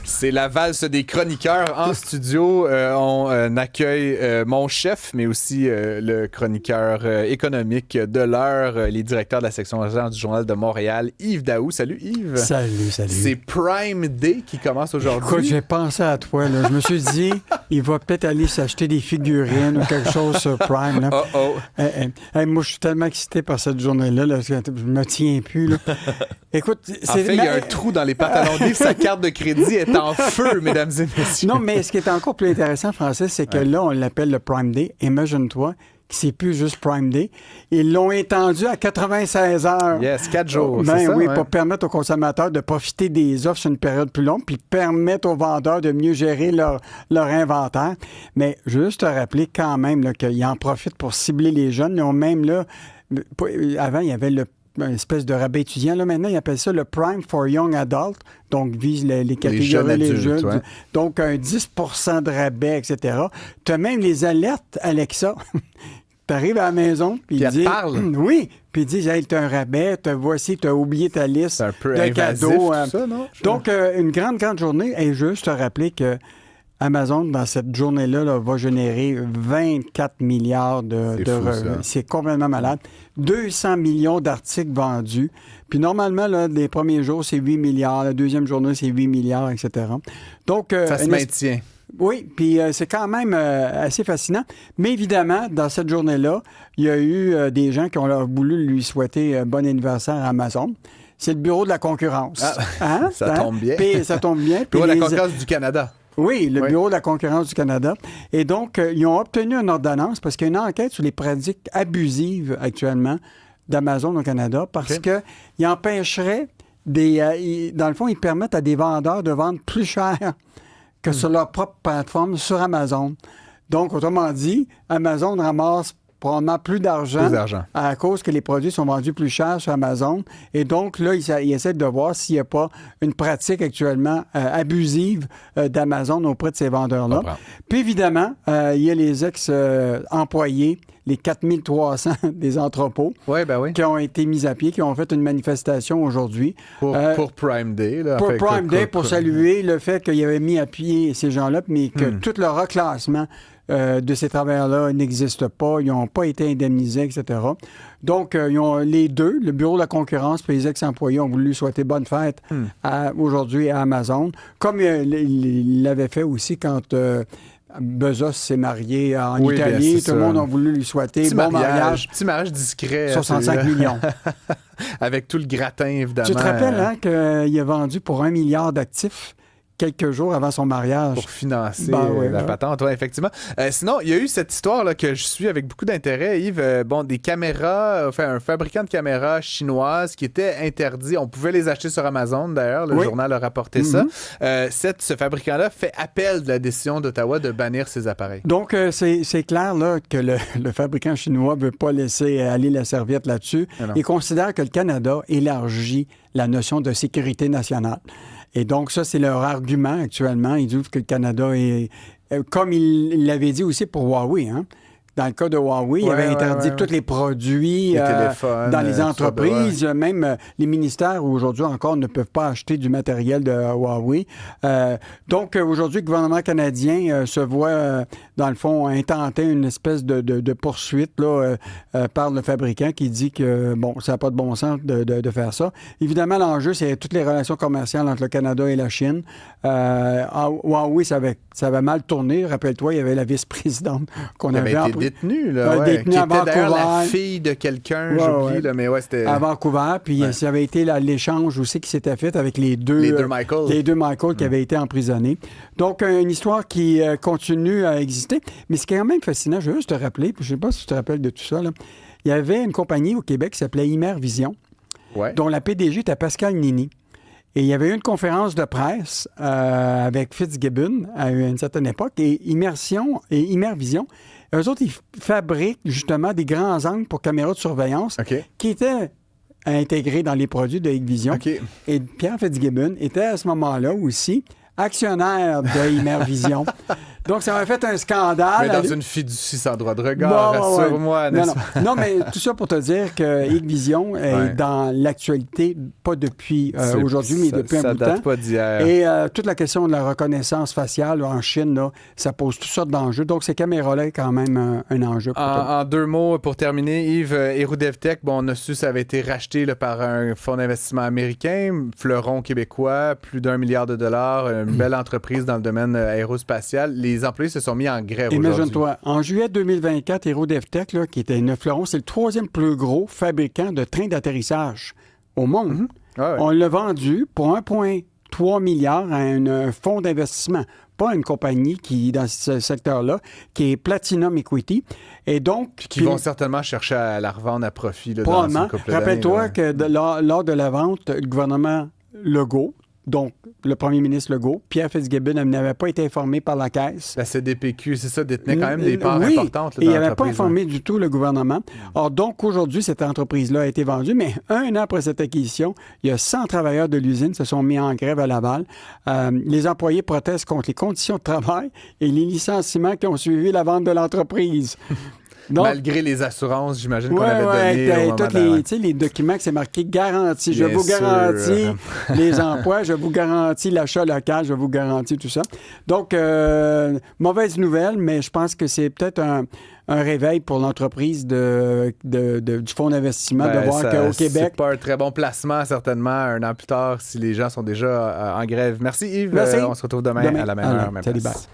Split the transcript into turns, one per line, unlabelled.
C'est la valse des chroniqueurs en studio. On accueille mon chef, mais aussi le chroniqueur économique de l'heure, les directeurs de la section agent du Journal de Montréal, Yves Daou. Salut Yves.
Salut.
C'est Prime Day qui commence aujourd'hui.
Écoute, j'ai pensé à toi. Là. Je me suis dit, il va peut-être aller s'acheter des figurines ou quelque chose sur Prime. Là. Moi, je suis tellement excité par cette journée-là. Là, je me tiens plus. Là. Écoute,
en fait, il y a un trou dans les pantalons d'Yves. Sa carte de crédit est en feu, mesdames et messieurs.
Non, mais ce qui est encore plus intéressant, Francis, c'est que là, on l'appelle le Prime Day. Imagine-toi que c'est plus juste Prime Day. Ils l'ont étendu à 96 heures.
Yes, 4 jours,
c'est ça? Oui,
ouais.
Pour permettre aux consommateurs de profiter des offres sur une période plus longue, puis permettre aux vendeurs de mieux gérer leur inventaire. Mais juste te rappeler quand même là, qu'ils en profitent pour cibler les jeunes. Ils ont même là, avant, il y avait une espèce de rabais étudiant. Là, maintenant, ils appellent ça le Prime for Young Adult, donc vise les catégories, les jeunes. Ouais. Donc, un 10 de rabais, etc. Tu as même les alertes Alexa. Tu arrives à la maison, puis ils disent... Oui, puis ils disent, hey, tu as un rabais, voici, tu as oublié ta liste de cadeaux.
Tout ça, non?
Donc, une grande journée. Et juste te rappeler que Amazon, dans cette journée-là, là, va générer 24 milliards de revenus. C'est complètement malade. 200 millions d'articles vendus. Puis normalement, là, les premiers jours, c'est 8 milliards. La deuxième journée, c'est 8 milliards, etc. Donc,
ça se maintient.
Oui, puis c'est quand même assez fascinant. Mais évidemment, dans cette journée-là, il y a eu des gens qui ont voulu lui souhaiter bon anniversaire à Amazon. C'est le Bureau de la concurrence.
Ça tombe bien.
Puis ça tombe bien.
Bureau de la concurrence du Canada.
Oui, le Bureau de la concurrence du Canada. Et donc, ils ont obtenu une ordonnance parce qu'il y a une enquête sur les pratiques abusives actuellement d'Amazon au Canada parce qu'ils empêcheraient dans le fond, ils permettent à des vendeurs de vendre plus cher que sur leur propre plateforme sur Amazon. Donc, autrement dit, Amazon ramasse probablement plus d'argent à cause que les produits sont vendus plus cher sur Amazon. Et donc, là, ils essaient de voir s'il n'y a pas une pratique actuellement abusive d'Amazon auprès de ces vendeurs-là. Puis, évidemment, il y a les ex-employés, les 4300 des entrepôts qui ont été mis à pied, qui ont fait une manifestation aujourd'hui.
Pour Prime Day. Là,
pour Prime Day, pour saluer le fait qu'ils avaient mis à pied ces gens-là, mais que tout le reclassement de ces travailleurs-là n'existe pas. Ils n'ont pas été indemnisés, etc. Donc, ils ont les deux, le Bureau de la concurrence et les ex-employés ont voulu souhaiter bonne fête aujourd'hui à Amazon, comme ils l'avaient fait aussi quand... Bezos s'est marié en Italie. Tout le monde a voulu lui souhaiter bon mariage.
Petit mariage discret.
65 millions.
Avec tout le gratin, évidemment.
Tu te rappelles qu'il a vendu pour 1 milliard d'actifs quelques jours avant son mariage.
Pour financer la patente, oui, effectivement. Sinon, il y a eu cette histoire là, que je suis avec beaucoup d'intérêt, Yves. Des caméras, un fabricant de caméras chinoises qui était interdit. On pouvait les acheter sur Amazon, d'ailleurs. Le journal a rapporté ça. Ce fabricant-là fait appel de la décision d'Ottawa de bannir ses appareils.
Donc, c'est clair là, que le fabricant chinois ne veut pas laisser aller la serviette là-dessus. Il considère que le Canada élargit la notion de sécurité nationale. Et donc, ça, c'est leur argument actuellement. Ils disent que le Canada est... Comme il l'avait dit aussi pour Huawei, hein? Dans le cas de Huawei, il avait interdit tous les produits dans les entreprises. Même les ministères, aujourd'hui encore, ne peuvent pas acheter du matériel de Huawei. Donc, aujourd'hui, le gouvernement canadien se voit, dans le fond, intenter une espèce de poursuite là, par le fabricant qui dit que, ça n'a pas de bon sens de faire ça. Évidemment, l'enjeu, c'est toutes les relations commerciales entre le Canada et la Chine. Huawei, ça avait mal tourné. Rappelle-toi, il y avait la vice-présidente qu'on avait
détenue, là,
détenue
qui
à
était
Vancouver.
d'ailleurs la fille de quelqu'un, j'oublie, là, mais c'était...
À Vancouver, puis ça avait été l'échange aussi qui s'était fait avec les deux Michael qui avaient été emprisonnés. Donc, une histoire qui continue à exister. Mais ce qui est quand même fascinant, je veux juste te rappeler, puis je ne sais pas si tu te rappelles de tout ça, là, il y avait une compagnie au Québec qui s'appelait Immervision, dont la PDG était Pascal Nini. Et il y avait eu une conférence de presse avec Fitzgibbon à une certaine époque, et Immervision, eux autres, ils fabriquent justement des grands angles pour caméras de surveillance qui étaient intégrés dans les produits de Hikvision. Et Pierre Fitzgibbon était à ce moment-là aussi actionnaire de Immervision. Donc, ça m'a fait un scandale.
Mais dans une fiducie sans droit de regard, rassure-moi, n'est-ce pas?
Non, mais tout ça pour te dire que Hikvision est dans l'actualité, pas depuis aujourd'hui, mais depuis un bout de temps. Ça date
pas d'hier.
Et toute la question de la reconnaissance faciale en Chine, là, ça pose toutes sortes d'enjeux. Donc, ces caméras-là est quand même un enjeu pour toi.
En 2 mots, pour terminer, Yves, HeroDevTech, on a su que ça avait été racheté là, par un fonds d'investissement américain, fleuron québécois, plus d'1 milliard de dollars, une belle entreprise dans le domaine aérospatial. Les employés se sont mis en grève aujourd'hui.
Imagine-toi, en juillet 2024, HeroDevTech, là, qui était une fleuron, c'est le 3e plus gros fabricant de trains d'atterrissage au monde. On l'a vendu pour 1,3 milliard à un fonds d'investissement, pas une compagnie qui, dans ce secteur-là, qui est Platinum Equity. Et donc...
Qui vont certainement chercher à la revendre à profit. Là,
probablement. Rappelle-toi que lors de la vente, le gouvernement Legault, donc le premier ministre Legault, Pierre Fitzgibbon n'avait pas été informé par la Caisse.
La CDPQ, c'est ça, détenait quand même des parts importantes. Là,
et il n'avait pas informé du tout le gouvernement. Or, donc, aujourd'hui, cette entreprise-là a été vendue, mais un an après cette acquisition, il y a 100 travailleurs de l'usine qui se sont mis en grève à Laval. Les employés protestent contre les conditions de travail et les licenciements qui ont suivi la vente de l'entreprise. Donc,
malgré les assurances, j'imagine qu'on avait donné
tous les documents que c'est marqué garantie. Je vous garantis les emplois, je vous garantis l'achat local, je vous garantis tout ça. Donc, mauvaise nouvelle, mais je pense que c'est peut-être un réveil pour l'entreprise du fonds d'investissement de voir qu'au Québec...
C'est pas un très bon placement, certainement, un an plus tard, si les gens sont déjà en grève. Merci Yves.
Merci.
On se retrouve demain à la même heure, même place.